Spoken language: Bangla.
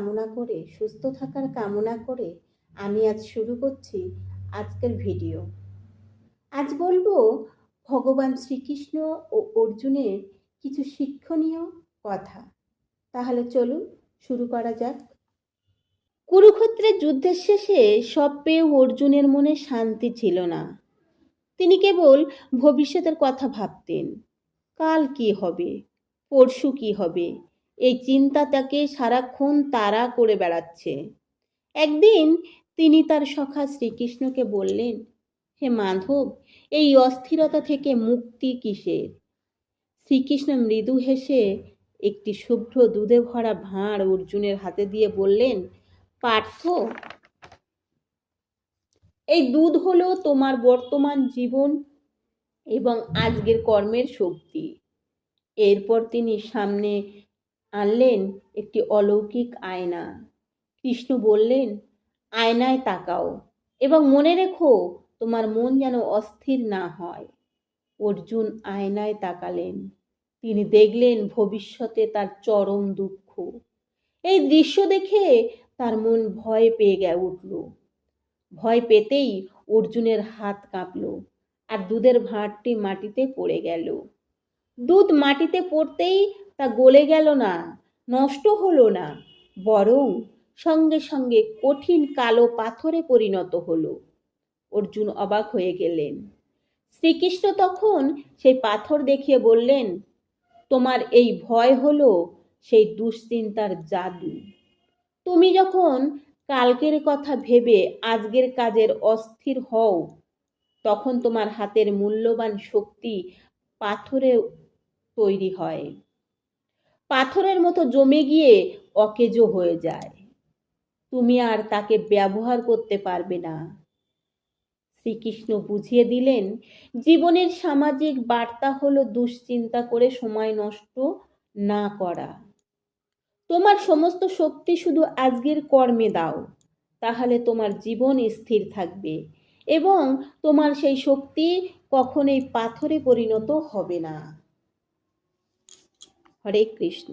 কামনা করে, সুস্থ থাকার কামনা করে আমি আজ শুরু করছি আজকের ভিডিও। আজ বলবো ভগবান শ্রীকৃষ্ণ ও অর্জুনের কিছু শিক্ষণীয় কথা। তাহলে চলুন শুরু করা যাক। কুরুক্ষেত্রের যুদ্ধের শেষে সব পেয়েও অর্জুনের মনে শান্তি ছিল না। তিনি কেবল ভবিষ্যতের কথা ভাবতেন। কাল কি হবে, পরশু কি হবে, এই চিন্তা তাকে সারাক্ষণ তাড়া করে বেড়াচ্ছে। একদিন তিনি তার সখা শ্রীকৃষ্ণকে বললেন, হে মাধব, এই অস্থিরতা থেকে মুক্তি কিসের? শ্রীকৃষ্ণ মৃদু হেসে একটি শুভ্র দুধে ভরা ভাঁড় অর্জুনের হাতে দিয়ে বললেন, পার্থ, এই দুধ হলো তোমার বর্তমান জীবন এবং আজকের কর্মের শক্তি। এরপর তিনি সামনে আনলেন একটি অলৌকিক আয়না। কৃষ্ণ বললেন, আয়নায় তাকাও এবং মনে রেখো তোমার মন যেন অস্থির না হয়। অর্জুন আয়নায় তাকালেন। তিনি দেখলেন ভবিষ্যতে তার চরম দুঃখ। এই দৃশ্য দেখে তার মন ভয় পেয়ে উঠল। ভয় পেতেই অর্জুনের হাত কাঁপল আর দুধের ভাঁড়টি মাটিতে পড়ে গেল। দুধ মাটিতে পড়তেই তা গলে গেল না, নষ্ট হলো না, বরং সঙ্গে সঙ্গে কঠিন কালো পাথরে পরিণত হলো। অর্জুন অবাক হয়ে গেলেন। শ্রীকৃষ্ণ তখন সেই পাথর দেখিয়ে বললেন, তোমার এই ভয় হলো সেই দুশ্চিন্তার জাদু। তুমি যখন কালকের কথা ভেবে আজকের কাজের অস্থির হও, তখন তোমার হাতের মূল্যবান শক্তি পাথরে তৈরি হয়, পাথরের মতো জমে গিয়ে অকেজো হয়ে যায়। তুমি আর তাকে ব্যবহার করতে পারবে না। শ্রীকৃষ্ণ বুঝিয়ে দিলেন, জীবনের সামাজিক বার্তা হলো দুশ্চিন্তা করে সময় নষ্ট না করা। তোমার সমস্ত শক্তি শুধু আজকের কর্মে দাও, তাহলে তোমার জীবন স্থির থাকবে এবং তোমার সেই শক্তি কখনোই পাথরে পরিণত হবে না। হরে কৃষ্ণ।